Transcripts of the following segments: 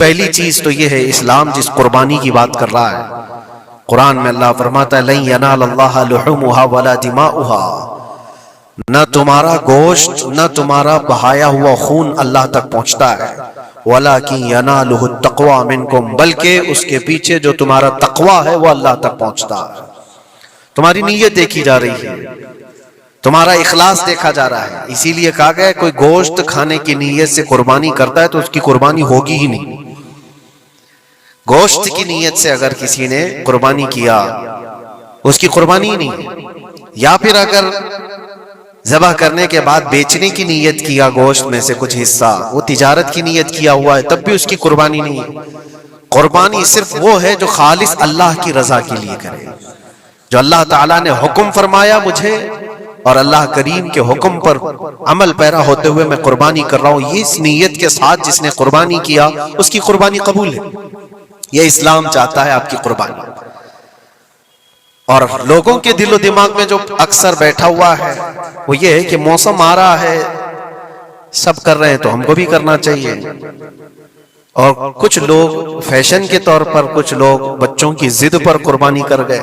پہلی چیز تو یہ ہے اسلام جس قربانی کی بات کر رہا ہے، قرآن میں اللہ فرماتا ہے لن ینال اللہ لحومها ولا دماؤها، نہ تمہارا گوشت نہ تمہارا بہایا ہوا خون اللہ تک پہنچتا ہے، ولکن ینالہ التقوی منکم، بلکہ اس کے پیچھے جو تمہارا تقوی ہے وہ اللہ تک پہنچتا ہے۔ تمہاری نیت دیکھی جا رہی ہے، تمہارا اخلاص دیکھا جا رہا ہے، اسی لیے کہا گیا کوئی گوشت کھانے کی نیت سے قربانی کرتا ہے تو اس کی قربانی ہوگی ہی نہیں۔ گوشت کی نیت سے اگر کسی نے قربانی کیا اس کی قربانی نہیں، یا پھر اگر ذبح کرنے کے بعد بیچنے کی نیت کیا گوشت میں سے کچھ حصہ، وہ تجارت کی نیت کیا ہوا ہے، تب بھی اس کی قربانی نہیں ہے۔ قربانی صرف وہ ہے جو خالص اللہ کی رضا کے لیے کرے، جو اللہ تعالیٰ نے حکم فرمایا مجھے اور اللہ کریم کے حکم پر عمل پیرا ہوتے ہوئے میں قربانی کر رہا ہوں، یہ اس نیت کے ساتھ جس نے قربانی کیا اس کی قربانی قبول ہے۔ یہ اسلام چاہتا ہے آپ کی قربانی۔ اور لوگوں کے دل و دماغ میں جو اکثر بیٹھا ہوا ہے وہ یہ ہے کہ موسم آ رہا ہے، سب کر رہے ہیں تو ہم کو بھی کرنا چاہیے، اور کچھ لوگ فیشن کے طور پر، کچھ لوگ بچوں کی ضد پر قربانی کر گئے۔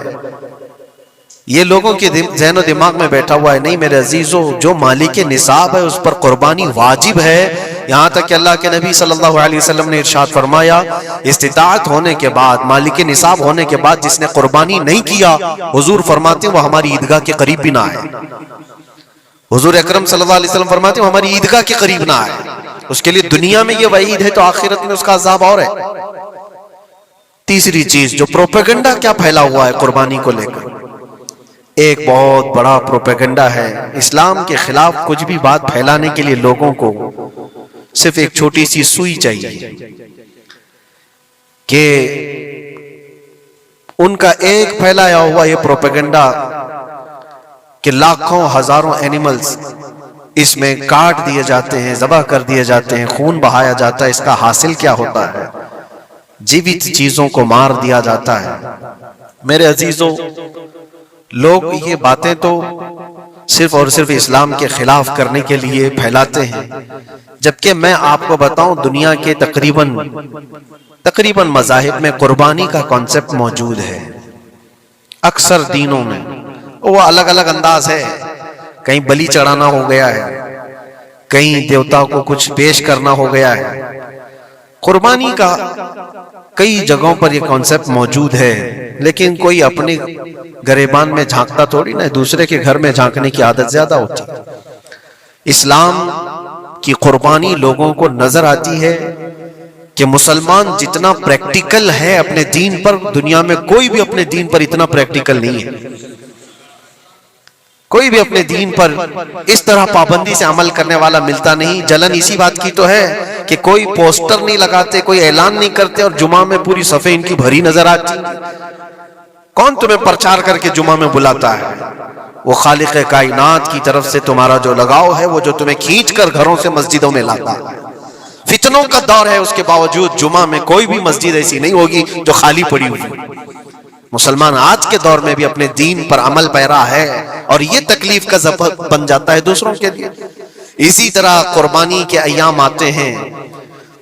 یہ لوگوں کے ذہن و دماغ میں بیٹھا ہوا ہے، نہیں میرے عزیزو، جو مالک نصاب ہے اس پر قربانی واجب ہے، یہاں تک کہ اللہ کے نبی صلی اللہ علیہ وسلم نے ارشاد فرمایا استطاعت ہونے کے بعد، مالک نصاب ہونے کے بعد جس نے قربانی نہیں کیا، حضور فرماتے ہیں وہ ہماری عیدگاہ کے قریب بھی نہ آئے۔ حضور اکرم صلی اللہ علیہ وسلم فرماتے ہیں وہ ہماری عیدگاہ کے قریب نہ آئے۔ اس کے لیے دنیا میں یہ وعید ہے تو آخرت میں اس کا عذاب اور ہے۔ تیسری چیز جو پروپیگنڈا کیا پھیلا ہوا ہے قربانی کو لے کر، ایک بہت بڑا پروپیگنڈا ہے اسلام کے خلاف۔ کچھ بھی بات پھیلانے کے لیے لوگوں کو صرف ایک چھوٹی سی سوئی چاہیے کہ ان کا ایک پھیلایا ہوا یہ پروپیگنڈا کہ لاکھوں ہزاروں اینیملز اس میں کاٹ دیے جاتے ہیں، ذبح کر دیے جاتے ہیں، خون بہایا جاتا ہے، اس کا حاصل کیا ہوتا ہے؟ جیوت چیزوں کو مار دیا جاتا ہے۔ میرے عزیزوں، لوگ یہ باتیں تو صرف اور صرف اسلام کے خلاف کرنے کے لیے پھیلاتے ہیں، جبکہ میں آپ کو بتاؤں دنیا کے تقریباً مذاہب میں قربانی کا کانسیپٹ موجود ہے۔ اکثر دینوں میں وہ الگ الگ انداز ہے، کہیں بلی چڑھانا ہو گیا ہے، کہیں دیوتا کو کچھ پیش کرنا ہو گیا ہے۔ قربانی کا کئی جگہوں پر یہ کانسیپٹ موجود ہے، لیکن کوئی اپنے گریبان میں جھانکتا تھوڑی نہ، دوسرے کے گھر میں جھانکنے کی عادت زیادہ ہوتی ہے۔ اسلام کی قربانی لوگوں کو نظر آتی ہے کہ مسلمان جتنا پریکٹیکل ہے اپنے دین پر، دنیا میں کوئی بھی اپنے دین پر اتنا پریکٹیکل نہیں ہے۔ کوئی بھی اپنے دین پر اس طرح پابندی سے عمل کرنے والا ملتا نہیں۔ جلن اسی بات کی تو ہے کہ کوئی پوسٹر نہیں لگاتے، کوئی اعلان نہیں کرتے، اور جمعہ میں پوری صفحے ان کی بھری نظر آتی۔ کون تمہیں پرچار کر کے جمعہ میں بلاتا ہے؟ وہ خالق کائنات کی طرف سے تمہارا جو لگاؤ ہے، وہ جو تمہیں کھینچ کر گھروں سے مسجدوں میں لاتا ہے۔ فتنوں کا دور ہے، اس کے باوجود جمعہ میں کوئی بھی مسجد ایسی نہیں ہوگی جو خالی پڑی ہوئی۔ مسلمان آج کے دور میں بھی اپنے دین پر عمل پیرا ہے، اور یہ تکلیف کا سبب بن جاتا ہے دوسروں کے لیے۔ اسی طرح قربانی کے ایام آتے ہیں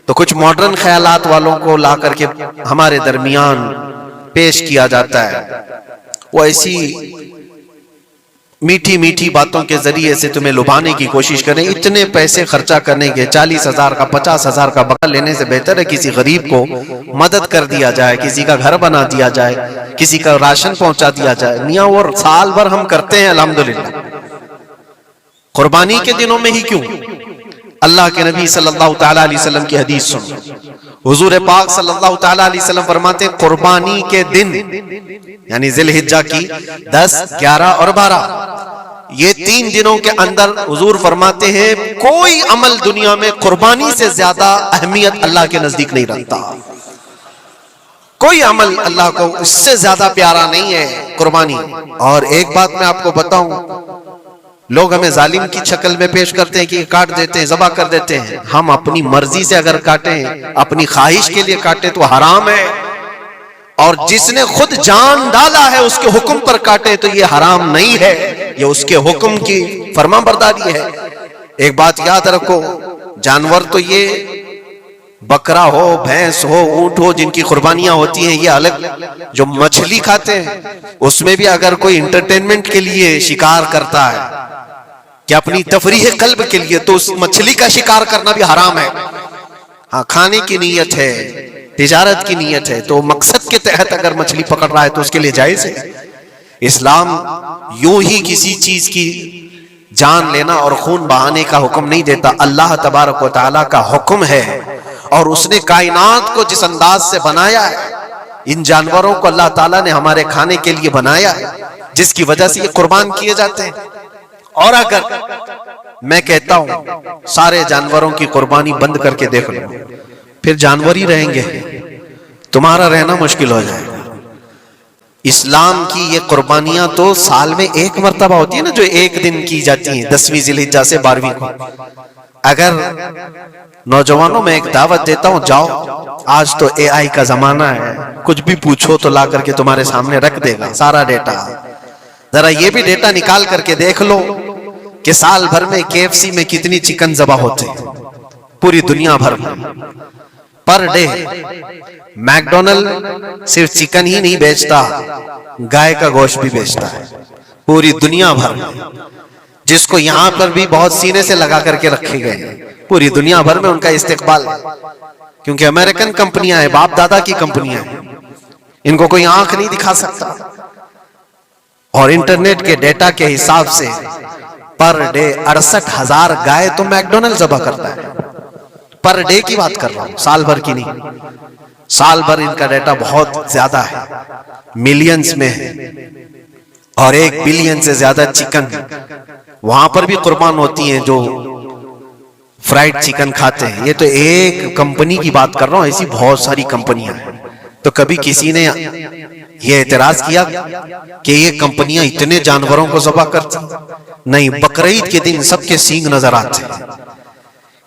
تو کچھ ماڈرن خیالات والوں کو لا کر کے ہمارے درمیان پیش کیا جاتا ہے۔ وہ ایسی میٹھی میٹھی باتوں کے ذریعے سے تمہیں لبھانے کی کوشش کریں، اتنے پیسے خرچہ کرنے کے، 40,000 کا 50,000 کا بکرا لینے سے بہتر ہے کسی غریب کو مدد کر دیا جائے، کسی کا گھر بنا دیا جائے، کسی کا راشن پہنچا دیا جائے۔ میاں وہ سال بھر ہم کرتے ہیں الحمدللہ، قربانی کے دنوں میں ہی کیوں؟ اللہ کے نبی صلی اللہ تعالیٰ علیہ وسلم کی حدیث سنو، حضور پاک صلی اللہ تعالیٰ علیہ وسلم فرماتے ہیں قربانی کے دن، یعنی ذی الحجہ کی 10، 11 اور 12، یہ 3 دنوں کے اندر حضور فرماتے ہیں کوئی عمل دنیا میں قربانی سے زیادہ اہمیت اللہ کے نزدیک نہیں رکھتا۔ کوئی عمل اللہ کو اس سے زیادہ پیارا نہیں ہے قربانی۔ اور ایک بات میں آپ کو بتاؤں، لوگ ہمیں ظالم کی شکل میں پیش کرتے ہیں کہ کاٹ دیتے ہیں، ذبح کر دیتے ہیں۔ ہم اپنی مرضی سے اگر کاٹیں، اپنی خواہش کے لیے کاٹیں تو حرام ہے، اور جس نے خود جان ڈالا ہے اس کے حکم پر کاٹے تو یہ حرام نہیں ہے، یہ اس کے حکم کی فرما برداری ہے۔ ایک بات یاد رکھو، جانور تو یہ بکرا ہو، بھینس ہو، اونٹ ہو، جن کی قربانیاں ہوتی ہیں یہ الگ. جو مچھلی کھاتے ہیں اس میں بھی اگر کوئی انٹرٹینمنٹ کے لیے شکار کرتا ہے کہ اپنی تفریح قلب کے لیے، تو اس مچھلی کا شکار کرنا بھی حرام ہے. ہاں کھانے کی نیت ہے، تجارت کی نیت ہے، تو مقصد کے تحت اگر مچھلی پکڑ رہا ہے تو اس کے لیے جائز ہے. اسلام یوں ہی کسی چیز کی جان لینا اور خون بہانے کا حکم نہیں دیتا. اللہ تبارک و تعالیٰ کا حکم ہے، اور اس نے کائنات کو جس انداز سے بنایا ہے، ان جانوروں کو اللہ تعالیٰ نے ہمارے کھانے کے لیے بنایا ہے، جس کی وجہ سے یہ قربان کیے جاتے ہیں. اور اگر میں کہتا ہوں سارے جانوروں کی قربانی بند کر کے دیکھ لو، پھر جانور ہی رہیں گے، تمہارا رہنا مشکل ہو جائے گا. اسلام کی یہ قربانیاں تو سال میں ایک مرتبہ ہوتی ہے نا، جو ایک دن کی جاتی ہیں، 10ویں ذی الحجہ سے 12ویں کو. اگر نوجوانوں میں ایک دعوت دیتا ہوں، جاؤ، آج تو اے آئی کا زمانہ ہے، کچھ بھی پوچھو تو لا کر کے تمہارے سامنے رکھ دے گا سارا ڈیٹا. ذرا یہ بھی ڈیٹا نکال کر کے دیکھ لو کہ سال بھر میں KFC میں کتنی چکن ذبح ہوتے ہیں پوری دنیا بھر میں پر ڈے. میکڈونلڈ صرف چکن ہی نہیں بیچتا، گائے کا گوشت بھی بیچتا ہے پوری دنیا بھر میں، جس کو یہاں پر بھی بہت سینے سے لگا کر کے رکھے گئے ہیں. پوری دنیا بھر میں ان کا استقبال ہے، کیونکہ امریکن کمپنیاں ہیں، باپ دادا کی کمپنیاں ہیں، ان کو کوئی آنکھ نہیں دکھا سکتا. اور انٹرنیٹ کے ڈیٹا کے حساب سے پر ڈے 68,000 گائے تو میکڈونلڈ ذبح کرتا ہے. پر ڈے کی بات کر رہا ہوں، سال بھر کی نہیں. سال بھر ان کا ڈیٹا بہت زیادہ ہے، ملینز میں ہے، اور 1 بلین سے زیادہ چکن وہاں پر بھی قربان ہوتی ہیں جو فرائیڈ چکن کھاتے ہیں. یہ تو ایک کمپنی کی بات کر رہا ہوں، ایسی بہت ساری کمپنیاں ہیں. تو کبھی کسی نے یہ اعتراض کیا کہ یہ کمپنیاں اتنے جانوروں کو ذبح کرتی؟ نہیں، بقرعید کے دن سب کے سینگ نظر آتے ہیں،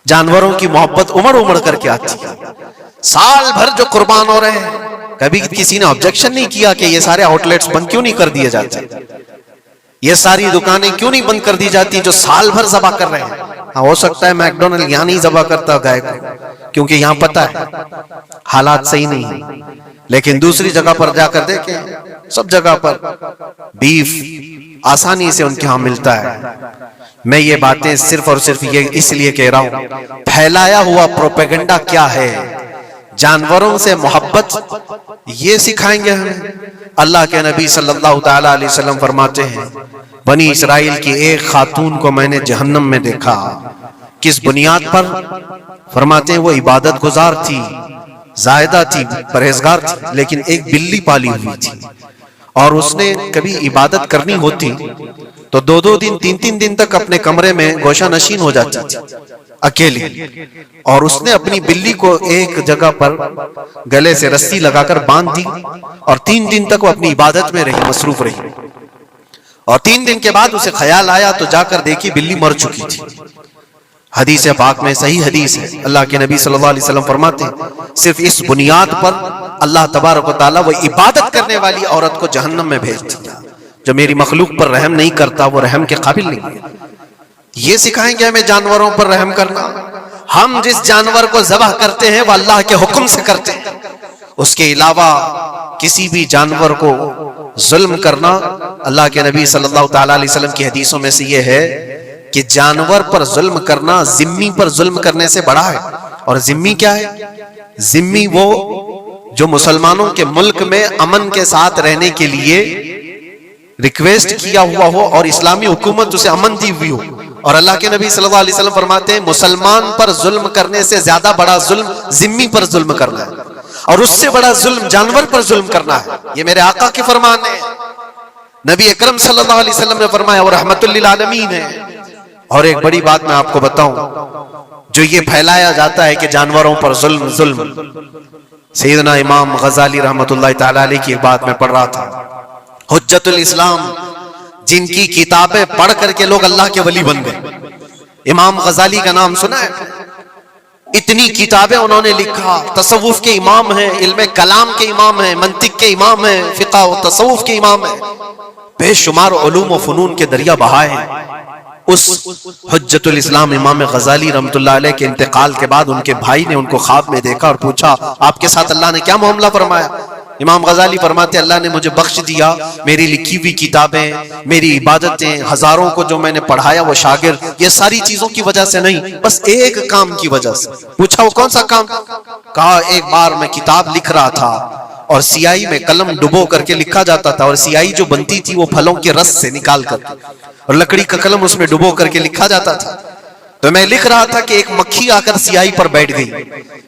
جانوروں کی محبت امڑ کر کے آتی ہے. سال بھر جو قربان ہو رہے ہیں، کبھی کسی نے آبجیکشن نہیں کیا کہ یہ سارے آؤٹ لیٹس بند کیوں نہیں کر دیے جاتے، یہ ساری دکانیں کیوں نہیں بند کر دی جاتی جو سال بھر ذبح کر رہے ہیں. ہو سکتا ہے میکڈونلڈ یہاں نہیں ذبح کرتا گائے کو، کیونکہ یہاں پتہ ہے حالات صحیح نہیں ہیں، لیکن دوسری جگہ پر جا کر دیکھیں، سب جگہ پر بیف آسانی سے ان کے ہاں ملتا ہے. میں یہ باتیں صرف اور صرف یہ اس لیے کہہ رہا ہوں، پھیلایا ہوا پروپیگنڈا کیا ہے. جانوروں سے محبت یہ سکھائیں گے ہمیں. اللہ کے نبی صلی اللہ تعالی علیہ وسلم فرماتے ہیں، بنی اسرائیل کی ایک خاتون کو میں نے جہنم میں دیکھا. کس بنیاد پر؟ فرماتے ہیں وہ عبادت گزار تھی، زاہدہ تھی، پرہیزگار تھی، لیکن ایک بلی پالی ہوئی تھی، اور اس نے کبھی عبادت کرنی ہوتی تو 2 دن 3 دن تک اپنے کمرے میں گوشہ نشین ہو جاتی تھی اکیلی. اور اس نے اپنی بلی کو ایک جگہ پر گلے سے رسی لگا کر باندھ دی، اور 3 دن تک وہ اپنی عبادت میں رہی، مصروف رہی. اور 3 دن کے بعد اسے خیال آیا تو جا کر دیکھی بلی مر چکی تھی. حدیث پاک میں صحیح حدیث ہے، اللہ کے نبی صلی اللہ علیہ وسلم فرماتے ہیں صرف اس بنیاد پر اللہ تبارک و تعالیٰ وہ عبادت کرنے والی عورت کو جہنم میں بھیج دیا. جو میری مخلوق پر رحم نہیں کرتا وہ رحم کے قابل نہیں ہے. یہ سکھائیں گے ہمیں جانوروں پر رحم کرنا. ہم جس جانور کو ذبح کرتے ہیں وہ اللہ کے حکم سے کرتے ہیں، اس کے علاوہ کسی بھی جانور کو ظلم کرنا، اللہ کے نبی صلی اللہ تعالی علیہ وسلم کی حدیثوں میں سے یہ ہے کہ جانور پر ظلم کرنا ذمی پر ظلم کرنے سے بڑا ہے. اور ذمی کیا ہے؟ ذمی وہ جو مسلمانوں کے ملک میں امن کے ساتھ رہنے کے لیے ریکویسٹ کیا ہوا ہو اور اسلامی حکومت اسے امن دی ہوئی ہو. اور اللہ کے نبی صلی اللہ علیہ وسلم فرماتے ہیں مسلمان پر ظلم کرنے سے زیادہ بڑا ظلم ذمی پر ظلم کرنا ہے، اور اس سے بڑا ظلم جانور پر ظلم کرنا ہے. یہ میرے آقا کے فرمان ہے. نبی اکرم صلی اللہ علیہ وسلم نے فرمایا وہ رحمت للعالمین ہے. اور ایک بڑی بات میں آپ کو بتاؤں، جو یہ پھیلایا جاتا ہے کہ جانوروں پر ظلم ظلم، سیدنا امام غزالی رحمت اللہ تعالی علیہ کی ایک بات میں پڑھ رہا تھا، حجت الاسلام، جن کی کتابیں پڑھ کر کے لوگ اللہ کے ولی بن گئے. امام غزالی کا نام سنا ہے؟ اتنی کتابیں انہوں نے لکھا، تصوف کے امام ہیں، علم کلام کے امام ہیں، منطق کے امام ہیں، فقہ و تصوف کے امام ہیں، بے شمار علوم و فنون کے دریا بہائے ہیں. اس حجت الاسلام امام غزالی رحمۃ اللہ علیہ کے انتقال کے بعد ان کے بھائی نے ان کو خواب میں دیکھا اور پوچھا آپ کے ساتھ اللہ نے کیا معاملہ فرمایا؟ امام غزالی فرماتے اللہ نے مجھے بخش دیا، میری لکھی ہوئی کتابیں، میری عبادتیں، ہزاروں کو جو میں نے پڑھایا وہ شاگرد، یہ ساری چیزوں کی وجہ سے نہیں، بس ایک کام کی وجہ سے۔ پوچھا وہ کون سا کام؟ کہا ایک بار میں کتاب لکھ رہا تھا اور سیاہی میں قلم ڈبو کر کے لکھا جاتا تھا، اور سیاہی جو بنتی تھی وہ پھلوں کے رس سے نکال کر، اور لکڑی کا قلم اس میں ڈبو کر کے لکھا جاتا تھا۔ تو میں لکھ رہا تھا کہ ایک مکھی آ کر سیاہی پر بیٹھ گئی،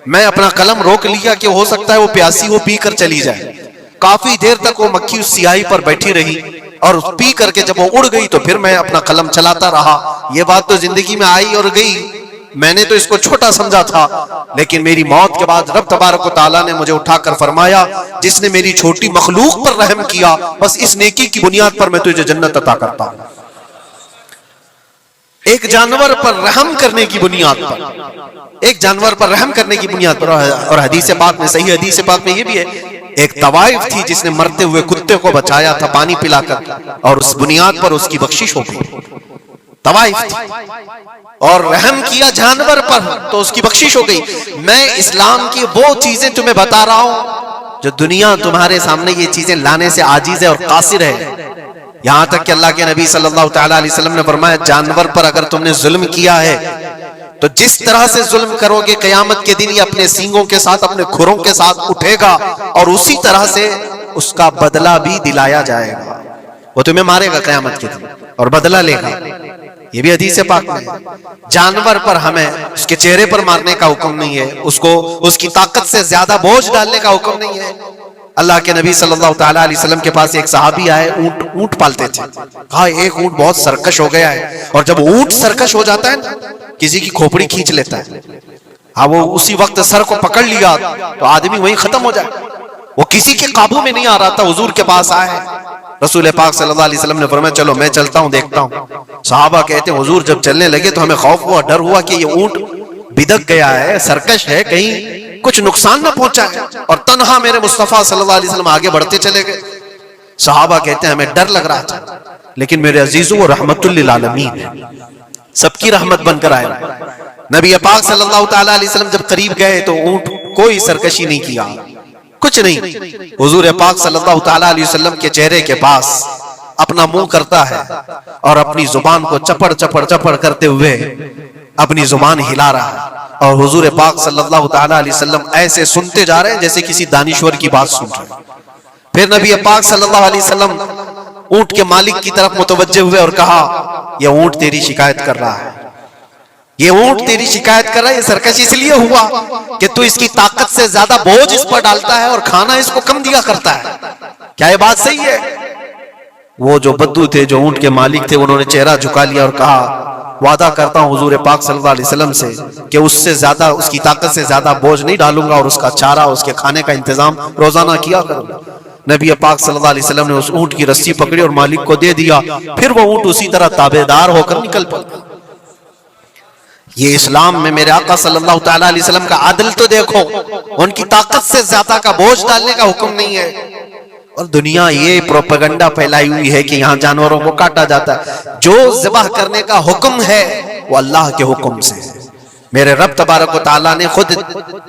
میں اپنا قلم روک لیا کہ ہو سکتا ہے وہ پیاسی ہو، پی کر چلی جائے۔ کافی دیر تک وہ مکھی اس سیاہی پر بیٹھی رہی، اور پی کر کے جب وہ اڑ گئی تو پھر میں اپنا قلم چلاتا رہا۔ یہ بات تو زندگی میں آئی اور گئی، میں نے تو اس کو چھوٹا سمجھا تھا، لیکن میری موت کے بعد رب تبارک و تعالیٰ نے مجھے اٹھا کر فرمایا جس نے میری چھوٹی مخلوق پر رحم کیا، بس اس نیکی کی بنیاد پر میں تجھے جنت عطا کرتا ہوں۔ ایک جانور پر رحم کرنے کی بنیاد پر، ایک جانور پر رحم کرنے کی بنیاد پر، اور حدیث پاک میں، صحیح حدیث پاک میں یہ بھی ہے، ایک طوائف تھی جس نے مرتے ہوئے کتے کو بچایا تھا پانی پلا کر، اور اس بنیاد پر اس کی بخشش ہو گئی۔ طوائف تھی اور رحم کیا جانور پر تو اس کی بخشش ہو گئی۔ میں اسلام کی وہ چیزیں تمہیں بتا رہا ہوں جو دنیا تمہارے سامنے یہ چیزیں لانے سے عاجز ہے اور قاصر ہے، یہاں تک کہ اللہ کے نبی صلی اللہ تعالیٰ علیہ وسلم نے فرمایا جانور پر اگر تم نے ظلم کیا ہے تو جس طرح سے ظلم کرو گے قیامت کے دن یہ اپنے سینگوں کے ساتھ، اپنے کھروں کے ساتھ اٹھے گا، اور اسی طرح سے اس کا بدلہ بھی دلایا جائے گا۔ وہ تمہیں مارے گا قیامت کے دن اور بدلہ لے گا، یہ بھی حدیث پاک میں ہے۔ جانور پر ہمیں اس کے چہرے پر مارنے کا حکم نہیں ہے، اس کو اس کی طاقت سے زیادہ بوجھ ڈالنے کا حکم نہیں ہے۔ اللہ کے نبی صلی اللہ تعالیٰ علیہ وسلم کے پاس ایک صحابی آئے، اونٹ پالتے تھے، کہا ایک اونٹ بہت سرکش ہو گیا ہے، اور جب اونٹ سرکش ہو جاتا ہے نا کسی کی کھوپڑی کھینچ لیتا ہے، ہاں وہ اسی وقت سر کو پکڑ لیا تو آدمی وہیں ختم ہو جائے، وہ کسی کے قابو میں نہیں آ رہا تھا، حضور کے پاس آئے، رسول پاک صلی اللہ علیہ وسلم نے فرمایا چلو میں چلتا ہوں دیکھتا ہوں۔ صحابہ کہتے ہیں حضور جب چلنے لگے تو ہمیں خوف ہوا، ڈر ہوا کہ یہ اونٹ بدک گیا ہے، سرکش ہے، کہیں کچھ نقصان نہ پہنچا ہے، اور تنہا میرے مصطفیٰ صلی اللہ علیہ وسلم آگے بڑھتے چلے گئے۔ صحابہ کہتے ہیں ہمیں ڈر لگ رہا تھا، لیکن میرے عزیزوں وہ رحمت للعالمین ہے، سب کی رحمت بن کر آئے۔ نبی پاک صلی اللہ تعالیٰ علیہ وسلم جب قریب گئے تو اونٹ کوئی سرکشی نہیں کیا، کچھ نہیں۔ حضور پاک صلی اللہ تعالیٰ علیہ وسلم کے چہرے کے پاس اپنا منہ کرتا ہے اور اپنی زبان کو چپڑ چپڑ چپڑ کرتے ہوئے اپنی زبان ہلا رہا ہے، اور حضور پاک صلی اللہ تعالیٰ علیہ وسلم ایسے سنتے جا رہے ہیں جیسے کسی دانشور کی بات سن رہے ہیں۔ پھر نبی پاک صلی اللہ علیہ وسلم اونٹ کے مالک کی طرف متوجہ ہوئے اور کہا یہ اونٹ تیری شکایت کر رہا ہے، یہ اونٹ تیری شکایت کر رہا ہے، یہ سرکش اس لیے ہوا کہ تو اس کی طاقت سے زیادہ بوجھ اس پر ڈالتا ہے اور کھانا اس کو کم دیا کرتا ہے، کیا یہ بات صحیح ہے؟ وہ جو بدو تھے، جو اونٹ کے مالک تھے، انہوں نے چہرہ جھکا لیا اور کہا وعدہ کرتا ہوں حضور پاک صلی اللہ علیہ وسلم سے کہ اس سے زیادہ، اس کی طاقت سے زیادہ بوجھ نہیں ڈالوں گا، اور اس کا چارہ، اس کے کھانے کا انتظام روزانہ کیا کروں گا۔ نبی پاک صلی اللہ علیہ وسلم نے اس اونٹ کی رسی پکڑی اور مالک کو دے دیا، پھر وہ اونٹ اسی طرح تابعدار ہو کر نکل پڑا۔ یہ اسلام میں میرے آقا صلی اللہ تعالیٰ علیہ وسلم کا عدل تو دیکھو، ان کی طاقت سے زیادہ کا بوجھ ڈالنے کا حکم نہیں ہے۔ اور دنیا یہ پروپیگنڈا پھیلائی ہوئی ہے کہ یہاں جانوروں کو کاٹا جاتا ہے، جو ذبح کرنے کا حکم ہے وہ اللہ کے حکم سے ہے۔ میرے رب تبارک و تعالیٰ نے خود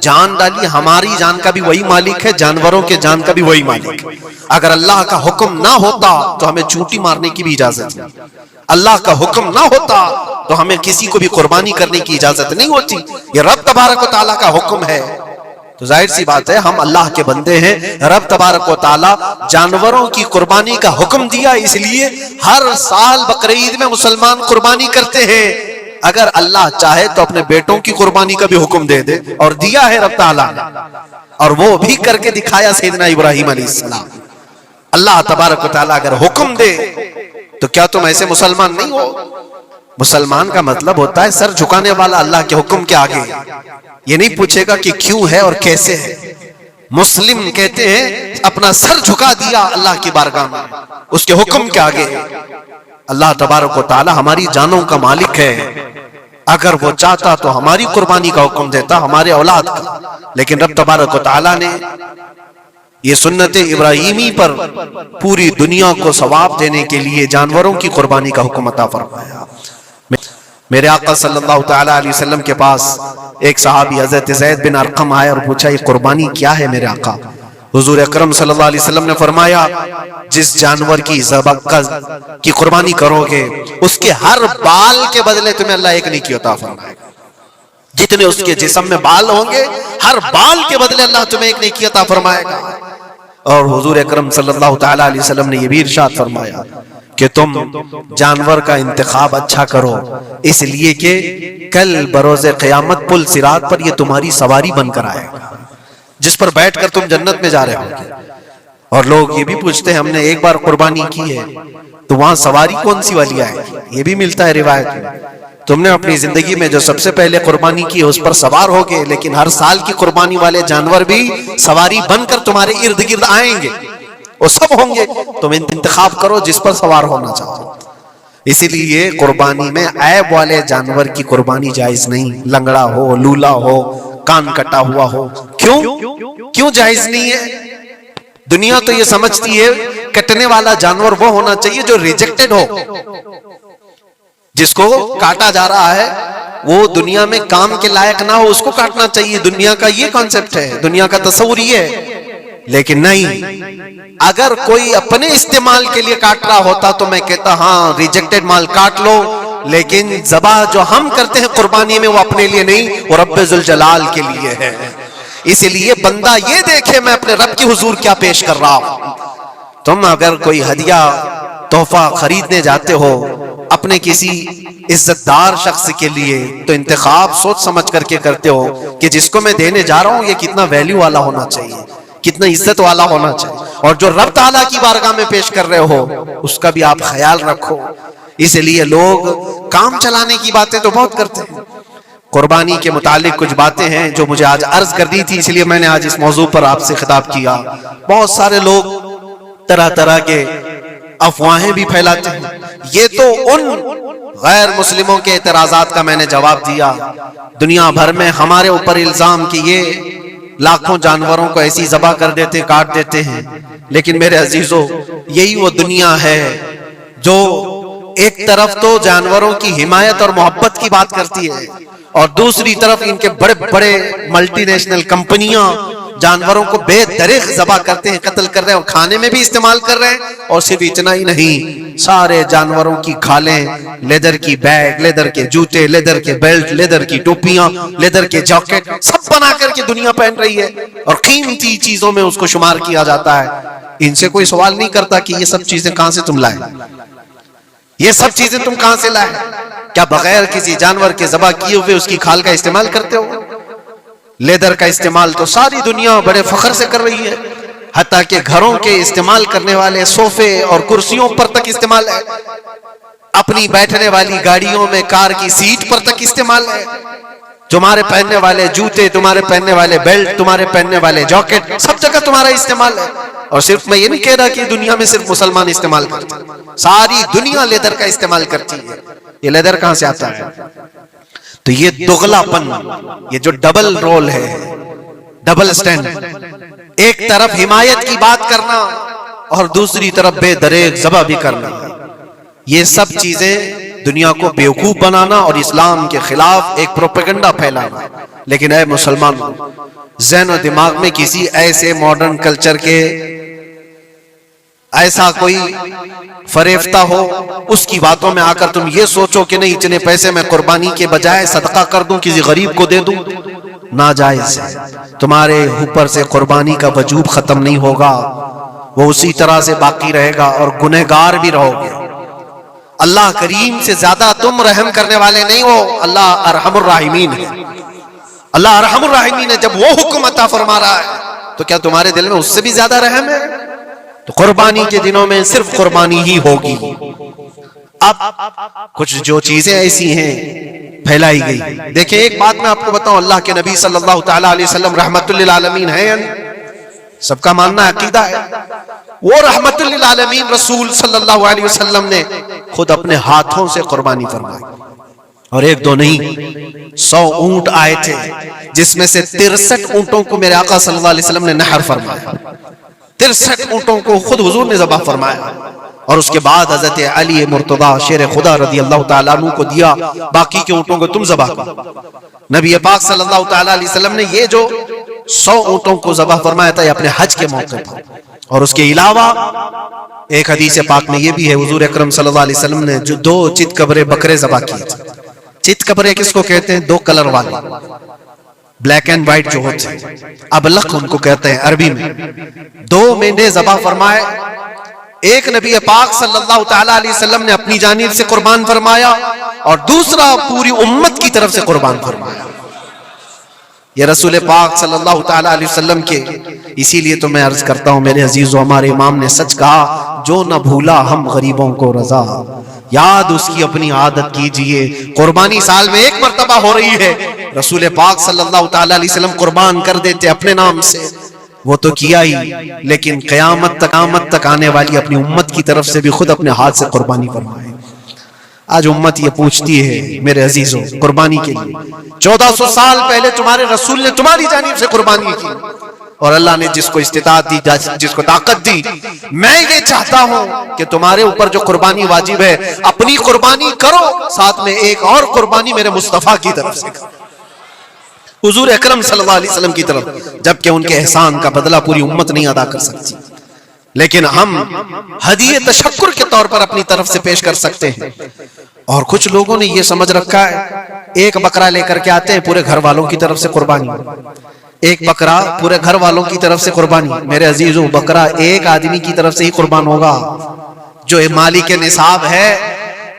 جان ڈالی، ہماری جان کا بھی وہی مالک ہے، جانوروں کے جان کا بھی وہی مالک ہے۔ اگر اللہ کا حکم نہ ہوتا تو ہمیں چونٹی مارنے کی بھی اجازت ہے، اللہ کا حکم نہ ہوتا تو ہمیں کسی کو بھی قربانی کرنے کی اجازت نہیں ہوتی۔ یہ رب تبارک و تعالیٰ کا حکم ہے، تو ظاہر سی بات ہے ہم اللہ کے بندے ہیں۔ رب تبارک و تعالیٰ جانوروں کی قربانی کا حکم دیا، اس لیے ہر سال بقرعید میں مسلمان قربانی کرتے ہیں۔ اگر اللہ چاہے تو اپنے بیٹوں کی قربانی کا بھی حکم دے دے، اور دیا ہے رب تعالیٰ نے، اور وہ بھی کر کے دکھایا سیدنا ابراہیم علیہ السلام۔ اللہ تبارک و تعالیٰ اگر حکم دے تو کیا تم ایسے مسلمان نہیں ہو؟ مسلمان کا مطلب ہوتا ہے سر جھکانے والا اللہ کے حکم کے آگے، یہ نہیں پوچھے گا کہ کیوں ہے اور کیسے ہے۔ مسلم کہتے ہیں اپنا سر جھکا دیا اللہ کی بارگاہ میں، اس کے حکم کے آگے۔ اللہ تبارک و تعالی ہماری جانوں کا مالک ہے، اگر وہ چاہتا تو ہماری قربانی کا حکم دیتا، ہمارے اولاد کا، لیکن رب تبارک و تعالی نے یہ سنت ابراہیمی پر پوری دنیا کو ثواب دینے کے لیے جانوروں کی قربانی کا حکم عطا فرمایا۔ میرے آقا صلی اللہ تعالی علیہ وسلم کے پاس ایک صحابی حضرت زید بن ارقم آئے اور پوچھا یہ قربانی کیا ہے میرے آقا؟ حضور اکرم صلی اللہ علیہ وسلم نے فرمایا جس جانور کی قربانی کرو گے اس کے ہر بال کے بدلے تمہیں اللہ ایک نیکی عطا فرمائے گا. جتنے اس کے جسم میں بال ہوں گے ہر بال کے بدلے اللہ تمہیں ایک نیکی عطا فرمائے گا. اور حضور اکرم صلی اللہ تعالی علیہ وسلم نے یہ بھی ارشاد فرمایا کہ تم جانور کا انتخاب اچھا کرو اس لیے کہ کل بروز قیامت پل صراط پر یہ تمہاری سواری بن کر آئے گا جس پر بیٹھ کر تم جنت میں جا رہے ہو گے. اور لوگ یہ بھی پوچھتے ہیں ہم نے ایک بار قربانی کی ہے تو وہاں سواری کون سی والی آئے گی؟ یہ بھی ملتا ہے روایت میں. تم نے اپنی زندگی میں جو سب سے پہلے قربانی کی اس پر سوار ہوگے لیکن ہر سال کی قربانی والے جانور بھی سواری بن کر تمہارے ارد گرد آئیں گے وہ سب ہوں گے. تم انتخاب کرو جس پر سوار ہونا چاہو. اسی لیے قربانی میں عیب والے جانور کی قربانی جائز نہیں. لنگڑا ہو لولا ہو کان کٹا ہوا ہو. کیوں جائز نہیں ہے؟ دنیا تو یہ سمجھتی ہے کٹنے والا جانور وہ ہونا چاہیے جو ریجیکٹڈ ہو. جس کو کاٹا جا رہا ہے وہ دنیا میں کام کے لائق نہ ہو اس کو کاٹنا چاہیے. دنیا کا یہ کانسیپٹ ہے, دنیا کا تصور یہ ہے. لیکن نہیں, اگر کوئی اپنے استعمال کے لیے کاٹ رہا ہوتا تو میں کہتا ہاں ریجیکٹڈ مال کاٹ لو, لیکن ذبح جو ہم کرتے ہیں قربانی میں وہ اپنے لیے نہیں, وہ رب ذوالجلال کے لیے ہے. اسی لیے بندہ یہ دیکھے میں اپنے رب کی حضور کیا پیش کر رہا ہوں. تم اگر کوئی ہدیہ تحفہ خریدنے جاتے ہو اپنے کسی عزت دار شخص کے لیے تو انتخاب سوچ سمجھ کر کے کرتے ہو کہ جس کو میں دینے جا رہا ہوں یہ کتنا ویلیو والا ہونا چاہیے, کتنا عزت والا ہونا چاہیے, اور جو رب تعالیٰ کی بارگاہ میں پیش کر رہے ہو اس کا بھی آپ خیال رکھو. اس لیے لوگ کام چلانے کی باتیں تو بہت کرتے ہیں. قربانی کے متعلق کچھ باتیں ہیں جو مجھے آج عرض کر دی تھی, اس لیے میں نے آج اس موضوع پر آپ سے خطاب کیا. بہت سارے لوگ طرح طرح کے افواہیں بھی پھیلاتے ہیں. یہ تو ان غیر مسلموں کے اعتراضات کا میں نے جواب دیا. دنیا بھر میں ہمارے اوپر الزام کہ یہ لاکھوں جانوروں کو ایسی ذبح کر دیتے کاٹ دیتے ہیں. لیکن میرے عزیزو یہی وہ دنیا ہے جو ایک طرف تو جانوروں کی حمایت اور محبت کی بات کرتی ہے اور دوسری طرف ان کے بڑے بڑے ملٹی نیشنل کمپنیاں جانوروں کو بے دریغ ذبح کرتے ہیں, قتل کر رہے ہیں اور کھانے میں بھی استعمال کر رہے ہیں. اور صرف اتنا ہی نہیں, سارے جانوروں کی کھالیں, لیدر کی بیگ, لیدر کے جوتے, لیدر کے بیلٹ, لیدر کی ٹوپیاں, لیدر کے جاکٹ سب بنا کر کے دنیا پہن رہی ہے اور قیمتی چیزوں میں اس کو شمار کیا جاتا ہے. ان سے کوئی سوال نہیں کرتا کہ یہ سب چیزیں کہاں سے تم لائے, یہ سب چیزیں تم کہاں سے لائے؟ کیا بغیر کسی جانور کے ذبح کیے ہوئے اس کی کھال کا استعمال کرتے ہو؟ لیدر کا استعمال تو ساری دنیا بڑے فخر سے کر رہی ہے, حتیٰ کہ گھروں کے استعمال کرنے والے صوفے اور کرسیوں پر تک استعمال ہے, اپنی بیٹھنے والی گاڑیوں میں کار کی سیٹ پر تک استعمال ہے. تمہارے پہننے والے جوتے, تمہارے پہننے والے بیلٹ, تمہارے پہننے والے جاکٹ سب جگہ تمہارا استعمال ہے. اور صرف میں یہ نہیں کہہ رہا کہ دنیا میں صرف مسلمان استعمال کرتے ہیں, ساری دنیا لیدر کا استعمال کرتی ہے. یہ لیدر کہاں سے آتا ہے؟ تو یہ دغلا پن, یہ جو ڈبل رول ہے, ڈبل سٹینڈ, ایک طرف حمایت کی بات کرنا اور دوسری طرف بے دریغ ذبح بھی کرنا, یہ سب چیزیں دنیا کو بیوقوف بنانا اور اسلام کے خلاف ایک پروپیگنڈا پھیلانا. لیکن اے مسلمان, ذہن و دماغ میں کسی ایسے ماڈرن کلچر کے ایسا کوئی فریفتہ ہو اس کی باتوں میں آ کر تم یہ سوچو کہ نہیں اتنے پیسے میں قربانی کے بجائے صدقہ کر دوں, کسی غریب کو دے دوں, ناجائز ہے. تمہارے اوپر سے قربانی کا وجوب ختم نہیں ہوگا, وہ اسی طرح سے باقی رہے گا اور گنہگار بھی رہو گے. اللہ کریم سے زیادہ تم رحم کرنے والے نہیں ہو, اللہ ارحم الراحمین ہے. اللہ ارحم الراحمین ہے. جب وہ حکم عطا فرما رہا ہے تو کیا تمہارے دل میں اس سے بھی زیادہ رحم ہے؟ تو قربانی کے دنوں میں صرف قربانی ہی ہوگی. اب کچھ جو چیزیں ایسی ہیں پھیلائی گئی. دیکھیں ایک بات میں آپ کو بتاؤں, اللہ کے نبی صلی اللہ تعالی علیہ وسلم رحمت للعالمین ہیں, سب کا ماننا عقیدہ ہے. وہ رحمت للعالمین رسول صلی اللہ علیہ وسلم نے خود اپنے ہاتھوں سے قربانی فرمائی, اور ایک دو نہیں 100 اونٹ آئے تھے جس میں سے 63 اونٹوں کو میرے آقا صلی اللہ علیہ وسلم نے نحر فرمایا. 63 اونٹوں کو خود حضور نے ذبح فرمایا اور اس کے بعد حضرت علی مرتضی شیر خدا رضی اللہ تعالیٰ عنہ کو دیا، باقی کے اونٹوں کو تم ذبح کرو۔ نبی پاک صلی اللہ تعالیٰ علیہ وسلم نے یہ جو 100 اونٹوں کو ذبح فرمایا تھا یہ اپنے حج کے موقع پر، اور اس کے علاوہ ایک حدیث پاک میں یہ بھی ہے، حضور اکرم صلی اللہ علیہ وسلم نے جو 2 چت کبرے بکرے ذبح کیے تھے۔ چت کبرے کس کو کہتے ہیں؟ 2 کلر والے، بلیک اینڈ وائٹ جو ہوتے ہیں، ابلق ان کو کہتے ہیں عربی میں۔ 2 مینڈے ذبح فرمائے، ایک نبی پاک صلی اللہ تعالیٰ علیہ وسلم نے اپنی جانب سے قربان فرمایا اور دوسرا پوری امت کی طرف سے قربان فرمایا۔ یہ رسول پاک صلی اللہ تعالیٰ علیہ وسلم کے، اسی لیے تو میں عرض کرتا ہوں میرے عزیزو، ہمارے امام نے سچ کہا، جو نہ بھولا ہم غریبوں کو رضا، یاد اس کی اپنی عادت کیجئے۔ قربانی سال میں 1 مرتبہ ہو رہی ہے، رسول پاک صلی اللہ تعالیٰ علیہ وسلم قربان کر دیتے اپنے نام سے، وہ تو کیا ہی، لیکن قیامت تک آنے والی اپنی امت کی طرف سے بھی خود اپنے ہاتھ سے قربانی فرمائے۔ آج امت یہ پوچھتی ہے میرے عزیزو، قربانی کے لیے 1400 سال پہلے تمہارے رسول نے تمہاری جانب سے قربانی کی، اور اللہ نے جس کو استطاعت دی، جس کو طاقت دی، میں یہ چاہتا ہوں کہ تمہارے اوپر جو قربانی واجب ہے اپنی قربانی کرو، ساتھ میں ایک اور قربانی میرے مصطفیٰ کی طرف سے کرو، حضور اکرم صلی اللہ علیہ وسلم کی طرف، جبکہ ان کے احسان کا بدلہ پوری امت نہیں ادا کر سکتی، لیکن ہم ہدیہ تشکر کے طور پر اپنی طرف سے پیش کر سکتے ہیں۔ اور کچھ لوگوں نے یہ سمجھ رکھا ہے، ایک بکرا لے کر کے آتے ہیں، پورے گھر والوں کی طرف سے قربانی، ایک بکرا پورے گھر والوں کی طرف سے قربانی۔ میرے عزیزو، بکرا ایک آدمی کی طرف سے ہی قربان ہوگا جو مالک نصاب ہے۔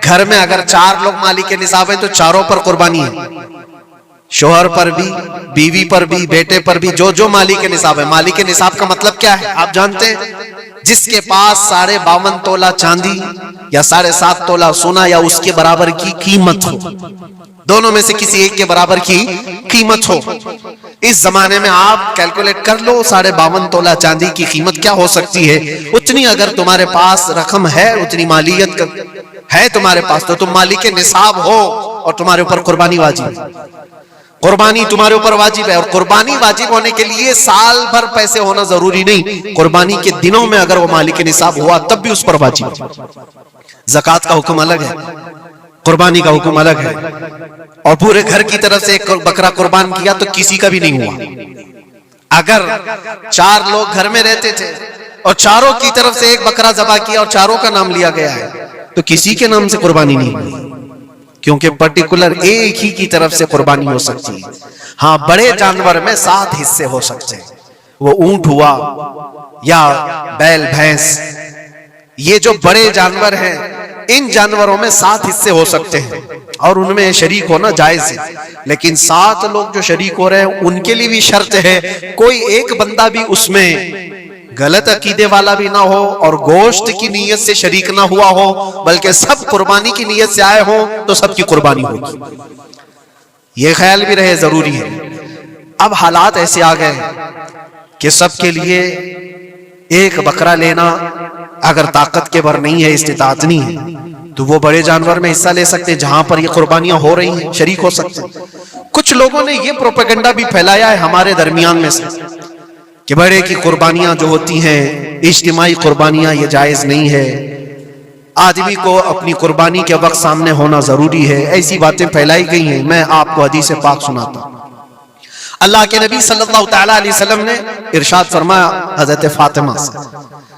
گھر میں اگر 4 لوگ مالک نصاب ہیں تو چاروں پر قربانی ہے، شوہر پر بھی، بیوی پر بھی، بیٹے پر بھی، جو مالک نصاب ہے۔ مالک نصاب کا مطلب کیا ہے آپ جانتے ہیں؟ جس کے پاس 52.5 تولہ چاندی یا 7.5 تولہ سونا یا اس کے برابر کی قیمت ہو، دونوں میں سے کسی ایک کے برابر کی قیمت ہو۔ اس زمانے میں آپ کیلکولیٹ کر لو 52.5 تولہ چاندی کی قیمت کیا ہو سکتی ہے، اتنی اگر تمہارے پاس رقم ہے، اتنی مالیت ہے تمہارے پاس، تو تم مالک نصاب ہو اور تمہارے اوپر قربانی واجب ہے۔ قربانی تمہارے اوپر واجب ہے، اور قربانی واجب ہونے کے لیے سال بھر پیسے ہونا ضروری نہیں، قربانی کے دنوں میں اگر وہ مالک نصاب ہوا تب بھی اس پر واجب ہے۔ زکوٰۃ کا حکم الگ ہے، قربانی کا حکم الگ ہے۔ اور پورے گھر کی طرف سے ایک بکرا قربان کیا تو کسی کا بھی نہیں ہوا۔ اگر 4 لوگ گھر میں رہتے تھے اور چاروں کی طرف سے ایک بکرا ذبح کیا اور چاروں کا نام لیا گیا ہے تو کسی کے نام سے قربانی نہیں ہوئی، کیونکہ پرٹیکولر ایک ہی کی طرف سے قربانی ہو سکتی ہے۔ ہاں، بڑے جانور میں 7 حصے ہو سکتے ہیں، وہ اونٹ ہوا یا بیل بھینس، یہ جو بڑے جانور ہیں ان جانوروں میں 7 حصے ہو سکتے ہیں، اور ان میں شریک ہونا جائز ہے۔ لیکن 7 لوگ جو شریک ہو رہے ہیں ان کے لیے بھی شرط ہے، کوئی ایک بندہ بھی اس میں غلط عقیدے والا بھی نہ ہو اور گوشت کی نیت سے شریک نہ ہوا ہو، بلکہ سب قربانی کی نیت سے آئے ہوں تو سب کی قربانی ہوگی۔ یہ خیال بھی رہے، ضروری ہے۔ اب حالات ایسے آ گئے کہ سب کے لیے ایک بکرا لینا اگر طاقت کے بھر نہیں ہے، استطاعت نہیں ہے، تو وہ بڑے جانور میں حصہ لے سکتے، جہاں پر یہ قربانیاں ہو رہی ہیں شریک ہو سکتے۔ کچھ لوگوں نے یہ پروپیگنڈا بھی پھیلایا ہے ہمارے درمیان میں سے کہ بڑے کی قربانیاں جو ہوتی ہیں اجتماعی قربانیاں، یہ جائز نہیں ہے، آدمی کو اپنی قربانی کے وقت سامنے ہونا ضروری ہے۔ ایسی باتیں پھیلائی گئی ہیں۔ میں آپ کو حدیث پاک سناتا ہوں۔ اللہ کے نبی صلی اللہ تعالیٰ علیہ وسلم نے ارشاد فرمایا حضرت فاطمہ سے،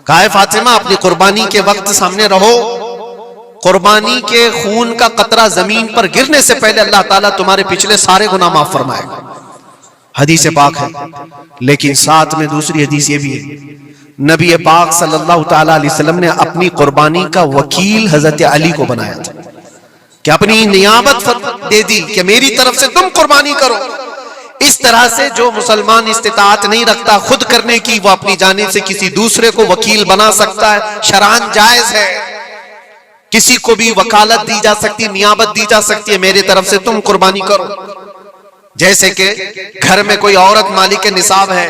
کہا ہے فاطمہ اپنی قربانی کے وقت سامنے رہو، قربانی کے خون کا قطرہ زمین پر گرنے سے پہلے اللہ تعالیٰ تمہارے پچھلے سارے گناہ معاف فرمائے گا۔ حدیث پاک ہے، لیکن ساتھ میں دوسری حدیث یہ بھی ہے، نبی پاک صلی اللہ تعالیٰ علیہ وسلم نے اپنی قربانی کا وکیل حضرت علی کو بنایا تھا کہ اپنی نیابت دے دی کہ میری طرف سے تم قربانی کرو۔ اس طرح سے جو مسلمان استطاعت نہیں رکھتا خود کرنے کی، وہ اپنی جانب سے کسی دوسرے کو وکیل بنا سکتا ہے، شرعاً جائز ہے۔ کسی کو بھی وکالت دی جا سکتی، نیابت دی جا سکتی ہے، میری طرف سے تم قربانی کرو۔ جیسے کہ گھر میں کوئی عورت مالک نصاب ہے،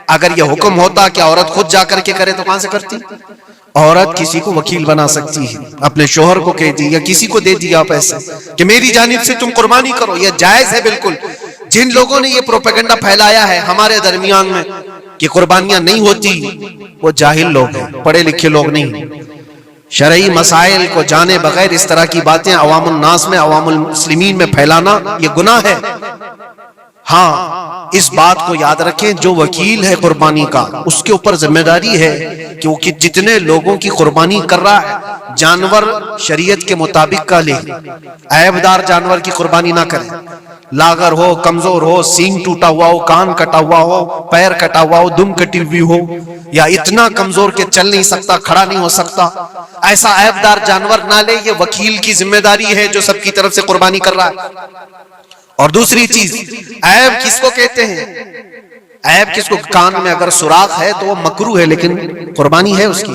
اگر یہ حکم ہوتا کہ عورت خود جا کر کے کرے تو کہاں سے کرتی؟ عورت کسی کو وکیل بنا سکتی ہے، اپنے شوہر کو کہہ دی یا کسی کو دے دیا پیسے کہ میری جانب سے تم قربانی کرو، یہ جائز ہے بالکل۔ جن لوگوں نے یہ پروپیگنڈا پھیلایا ہے ہمارے درمیان میں کہ قربانیاں نہیں ہوتی، وہ جاہل لوگ ہیں، پڑھے لکھے لوگ نہیں۔ شرعی مسائل کو جانے بغیر اس طرح کی باتیں عوام الناس میں، عوام المسلمین میں پھیلانا یہ گناہ ہے۔ ہاں اس بات کو یاد رکھیں، جو وکیل ہے قربانی کا اس کے اوپر ذمہ داری ہے کہ وہ جتنے لوگوں کی قربانی کر رہا ہے جانور شریعت کے مطابق کا لے، عیب دار جانور کی قربانی نہ کرے، لاغر ہو، کمزور ہو، سینگ ٹوٹا ہوا ہو، کان کٹا ہوا ہو، پیر کٹا ہوا ہو، دم کٹی ہوئی ہو، یا اتنا کمزور کہ چل نہیں سکتا، کھڑا نہیں ہو سکتا، ایسا عیب دار جانور نہ لے۔ یہ وکیل کی ذمہ داری ہے جو سب کی طرف سے قربانی کر رہا ہے۔ اور دوسری چیز، عیب کس کو کہتے ہیں؟ عیب کس کو؟ کان میں اگر سوراخ ہے تو وہ مکروہ ہے لیکن قربانی ہے اس کی۔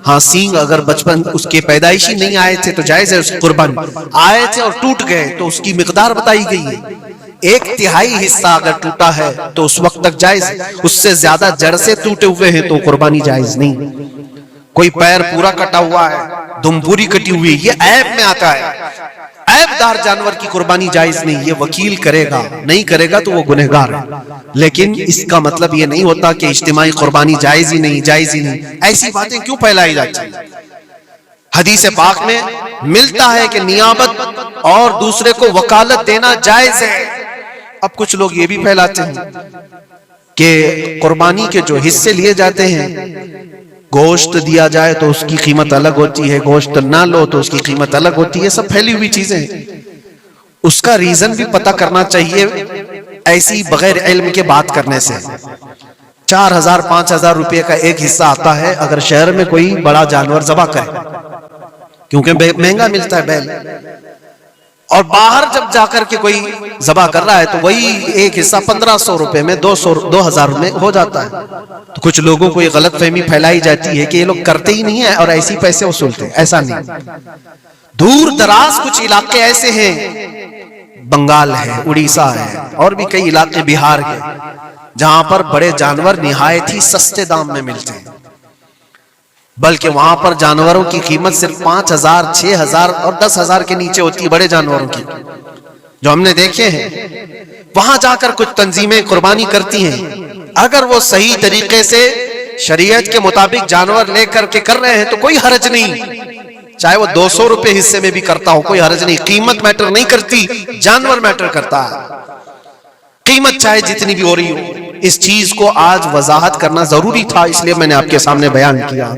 ہاں سینگ اگر بچپن اس کے پیدائشی نہیں آئے تھے تو جائز ہے اس کی قربانی، آئے تھے اور ٹوٹ گئے تو اس کی مقدار بتائی گئی ہے، 1/3 حصہ اگر ٹوٹا ہے تو اس وقت تک جائز، اس سے زیادہ جڑ سے ٹوٹے ہوئے ہیں تو قربانی جائز نہیں۔ کوئی پیر پورا کٹا ہوا ہے، دم پوری کٹی ہوئی، یہ عیب میں آتا ہے۔ عیب دار جانور کی قربانی جائز نہیں، یہ وکیل کرے گا، نہیں کرے گا تو وہ گنہگار ہے۔ لیکن اس کا مطلب یہ نہیں ہوتا کہ اجتماعی قربانی جائز ہی نہیں، جائز ہی نہیں۔ ایسی باتیں کیوں پھیلائی جاتی ہیں؟ حدیث پاک میں ملتا ہے کہ نیابت اور دوسرے کو وکالت دینا جائز ہے۔ اب کچھ لوگ یہ بھی پھیلاتے ہیں کہ قربانی کے جو حصے لیے جاتے ہیں، گوشت دیا جائے تو اس کی قیمت الگ ہوتی ہے، گوشت نہ لو تو اس کی قیمت الگ ہوتی ہے، سب پھیلی ہوئی چیزیں ہیں۔ اس کا ریزن بھی پتہ کرنا چاہیے، ایسی بغیر علم کے بات کرنے سے۔ 4000-5000 روپے کا ایک حصہ آتا ہے اگر شہر میں کوئی بڑا جانور ذبح کرے، کیونکہ مہنگا ملتا ہے بیل، اور باہر جب جا کر کے کوئی ذبح کر رہا ہے تو وہی ایک حصہ 1500 روپے میں 2000 میں ہو جاتا ہے۔ تو کچھ لوگوں کو یہ غلط فہمی پھیلائی جاتی ہے کہ یہ لوگ کرتے ہی نہیں ہیں اور ایسی پیسے وصولتے ہیں، ایسا نہیں۔ دور دراز کچھ علاقے ایسے ہیں، بنگال ہے، اڑیسہ ہے، اور بھی کئی علاقے بہار کے، جہاں پر بڑے جانور نہایت ہی سستے دام میں ملتے ہیں، بلکہ وہاں پر جانوروں کی قیمت صرف 5000 6000 اور 10000 کے نیچے ہوتی ہے، بڑے جانوروں کی جو ہم نے دیکھے ہیں۔ وہاں جا کر کچھ تنظیمیں قربانی کرتی ہیں، اگر وہ صحیح طریقے سے شریعت کے مطابق جانور لے کر کے کر رہے ہیں تو کوئی حرج نہیں، چاہے وہ 200 روپے حصے میں بھی کرتا ہو، کوئی حرج نہیں۔ قیمت میٹر نہیں کرتی، جانور میٹر کرتا ہے، قیمت چاہے جتنی بھی ہو رہی ہو۔ اس چیز کو آج وضاحت کرنا ضروری تھا، اس لیے میں نے آپ کے سامنے بیان کیا۔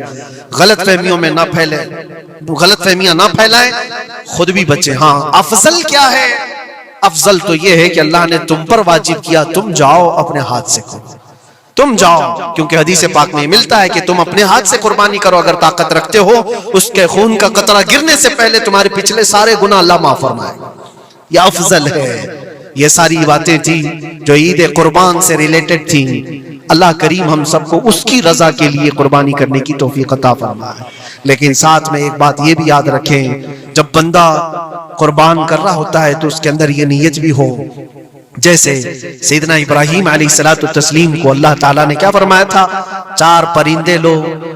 غلط فہمیوں میں نہ پھیلے، غلط فہمیاں نہ پھیلائیں، خود بھی بچیں۔ ہاں افضل کیا ہے؟ افضل تو یہ ہے کہ اللہ نے تم پر واجب کیا، تم جاؤ اپنے ہاتھ سے کرو، تم جاؤ، کیونکہ حدیث پاک میں ملتا ہے کہ تم اپنے ہاتھ سے قربانی کرو اگر طاقت رکھتے ہو، اس کے خون کا قطرہ گرنے سے پہلے تمہارے پچھلے سارے گناہ اللہ معاف فرمائے گا۔ یہ افضل ہے۔ یہ ساری باتیں تھی جو عید قربان سے ریلیٹڈ تھیں۔ اللہ کریم ہم سب کو اس کی رضا کے لیے قربانی کرنے کی توفیق عطا فرمائے۔ لیکن ساتھ میں ایک بات یہ بھی یاد رکھیں، جب بندہ قربان کر رہا ہوتا ہے تو اس کے اندر یہ نیت بھی ہو، جیسے سیدنا ابراہیم علیہ الصلوۃ والتسلیم کو اللہ تعالیٰ نے کیا فرمایا تھا؟ 4 پرندے لو،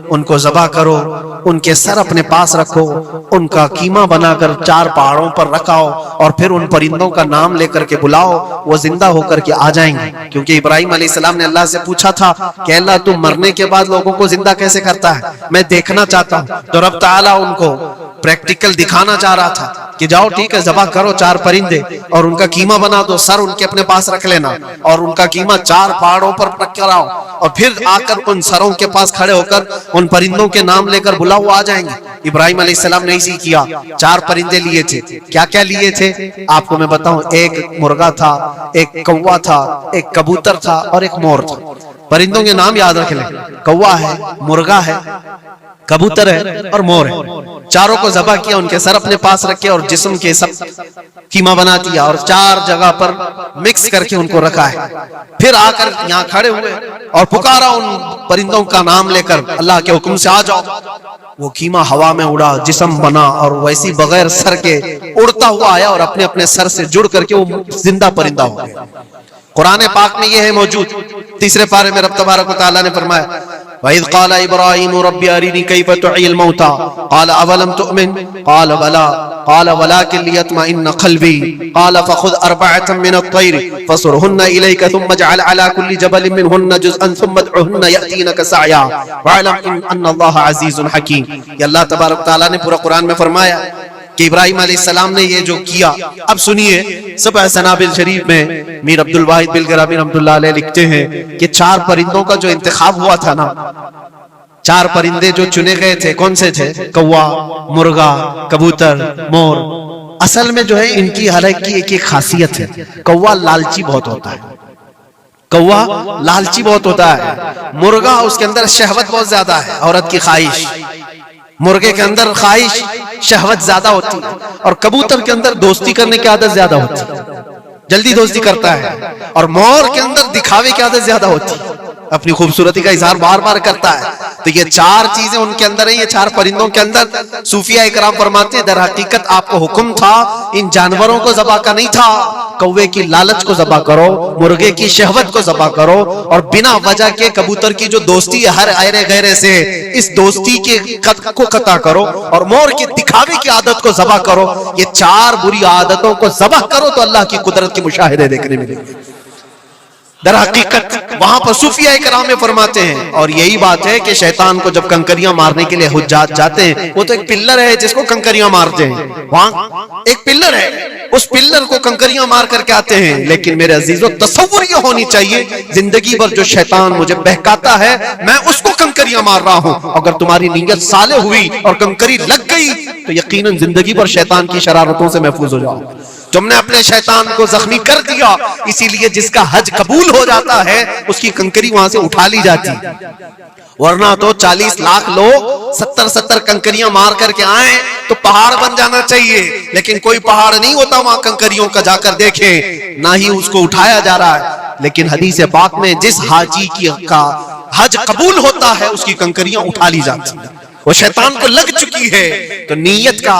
ان کو ذبح کرو، ان کے سر اپنے پاس رکھو، ان کا قیمہ بنا کر 4 پہاڑوں پر رکھاؤ، اور پھر ان پرندوں کا نام لے کر کے بلاؤ، وہ زندہ ہو کر کے آ جائیں گے۔ کیونکہ ابراہیم علیہ السلام نے اللہ سے پوچھا تھا کہ اللہ تم مرنے کے بعد لوگوں کو زندہ کیسے کرتا ہے، میں دیکھنا چاہتا ہوں۔ تو رب تعالیٰ ان کو پریکٹیکل دکھانا چاہ رہا تھا کہ جاؤ ٹھیک ہے ذبح کرو 4 پرندے اور ان کا قیمہ بنا دو، سر ان کے اپنے پاس رکھ لینا، اور ان کا قیمہ 4 پہاڑوں پر رکھ کر آؤ، اور پھر آ کر ان سروں کے پاس کھڑے ہو کر ان پرندوں کے نام لے کر بلاؤ، وہ آ جائیں گے۔ ابراہیم علیہ السلام نے اسی کیا، 4 پرندے لیے تھے۔ کیا کیا لیے تھے آپ کو میں بتاؤں، ایک مرغا تھا، ایک کوا تھا، ایک کبوتر تھا، اور ایک مور تھا۔ پرندوں کے نام یاد رکھ لیں، کوا ہے، مرغا ہے، کبوتر ہے اور مور ہے۔ چاروں کو ذبح کیا، ان کے سر اپنے پاس رکھے اور جسم کے سب قیمہ بنا دیا، اور 4 جگہ پر مکس کر کے ان کو رکھا ہے۔ پھر آ کر یہاں کھڑے ہوئے اور پکارا ان پرندوں کا نام لے کر، اللہ کے حکم سے آ جاؤ۔ وہ قیمہ ہوا میں اڑا، جسم بنا، اور ویسی بغیر سر کے اڑتا ہوا آیا اور اپنے اپنے سر سے جڑ کر کے وہ زندہ پرندہ ہو گیا۔ قرآن پاک میں یہ ہے موجود۔ 3 پارے میں رب تبارک و تعالیٰ نے فرمایا وَإِذْ قَالَ إِبْرَاهِيمُ رَبِّ أَرِنِي كَيْفَ تُحْيِي الْمَوْتَى قَالَ أَوَلَمْ تُؤْمِنْ قَالَ بَلَى قَالَ وَلَكِنْ لِيَطْمَئِنَّ قَلْبِي قَالَ فَخُذْ أَرْبَعَةً مِّنَ الطَّيْرِ فَصُرْهُنَّ إِلَيْكَ ثُمَّ اجْعَلْ عَلَى كُلِّ جَبَلٍ مِّنْهُنَّ جُزْءًا ثُمَّ ادْعُهُنَّ يَأْتِينَكَ سَعْيًا وَاعْلَمْ أَنَّ اللَّهَ عَزِيزٌ حَكِيمٌ۔ یہ اللہ تبارک تعالیٰ نے پورا قرآن میں فرمایا کہ ابراہیم علیہ السلام نے یہ جو کیا۔ اب سنیے، سبع سنابل شریف میں میر عبد الواحد بلگرامی رحمۃ اللہ علیہ لکھتے ہیں کہ 4 پرندوں کا جو انتخاب ہوا تھا نا، 4 پرندے جو چنے گئے تھے، کون سے تھے؟ کوا، مرغا، کبوتر، مور۔ اصل میں جو ہے ان کی ہر ایک کی ایک خاصیت ہے۔ کوا لالچی بہت ہوتا ہے، کوا لالچی بہت ہوتا ہے۔ مرغا اس کے اندر شہوت بہت زیادہ ہے، عورت کی خواہش، مرغے کے اندر خواہش شہوت زیادہ ہوتی ہے، اور کبوتر کے اندر دوستی کرنے کی عادت زیادہ ہوتی ہے، جلدی دوستی کرتا ہے، اور مور کے اندر دکھاوے کی عادت زیادہ ہوتی ہے، اپنی خوبصورتی کا اظہار بار بار کرتا ہے۔ تو یہ 4 چیزیں ان کے اندر ہیں، یہ 4 پرندوں کے اندر۔ صوفیہ اکرام فرماتے ہیں در حقیقت آپ کو حکم تھا ان جانوروں کو ذبح کا نہیں تھا، کوے کی لالچ کو ذبح کرو، مرغے کی شہوت کو ذبح کرو، اور بنا وجہ کے کبوتر کی جو دوستی ہے ہر ایرے غیرے سے، اس دوستی کو قطع کرو، اور مور کے دکھاوے کی عادت کو ذبح کرو۔ یہ 4 بری عادتوں کو ذبح کرو تو اللہ کی قدرت کے مشاہدے دیکھنے ملیں گے۔ در حقیقت وہاں پر صوفیہ اکرام میں فرماتے ہیں، اور یہی بات ہے کہ شیطان کو جب کنکریاں مارنے کے لیے حجاج جاتے ہیں، وہ تو ایک پلر ہے جس کو کنکریاں مارتے ہیں، وہاں ایک پلر ہے، اس پلر کو کنکریاں مار کر کے آتے ہیں۔ لیکن میرے عزیزو، تصور یہ ہونی چاہیے زندگی بھر جو شیطان مجھے بہکاتا ہے میں اس کو کنکریاں مار رہا ہوں۔ اگر تمہاری نیت صالح ہوئی اور کنکری لگ گئی تو یقیناً زندگی بھر شیطان کی شرارتوں سے محفوظ ہو جاؤ۔ تم نے اپنے شیطان کو زخمی کر دیا، اسی لیے جس کا حج قبول ہو جاتا ہے اس کی کنکری وہاں سے اٹھا لی جاتی، ورنہ تو 40 لاکھ لوگ 70 کنکریاں مار کر کے آئیں تو پہاڑ بن جانا چاہیے، لیکن کوئی پہاڑ نہیں ہوتا وہاں کنکریوں کا، جا کر دیکھیں، نہ ہی اس کو اٹھایا جا رہا ہے۔ لیکن حدیث پاک میں جس حاجی کا حج قبول ہوتا ہے اس کی کنکریاں اٹھا لی جاتی ہیں، وہ شیطان کو لگ چکی ہے۔ تو نیت کا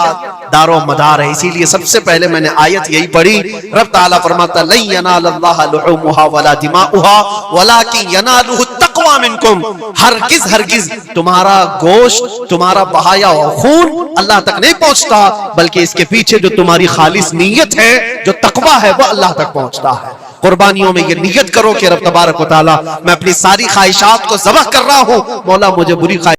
دار و مدار ہے، اسی لیے سب سے پہلے میں نے آیت یہی پڑھی، رب تعالیٰ فرماتا لن ینال اللہ لحومها ولا دماؤها ولکن ینالہ التقوی منکم۔ ہرگز تمہارا گوشت، تمہارا بہایا اور خون اللہ تک نہیں پہنچتا، بلکہ اس کے پیچھے جو تمہاری خالص نیت ہے، جو تقوی ہے، وہ اللہ تک پہنچتا ہے۔ قربانیوں میں یہ نیت کرو کہ رب تبارک و تعالیٰ میں اپنی ساری خواہشات کو ذبح کر رہا ہوں، مولا مجھے بری خواہش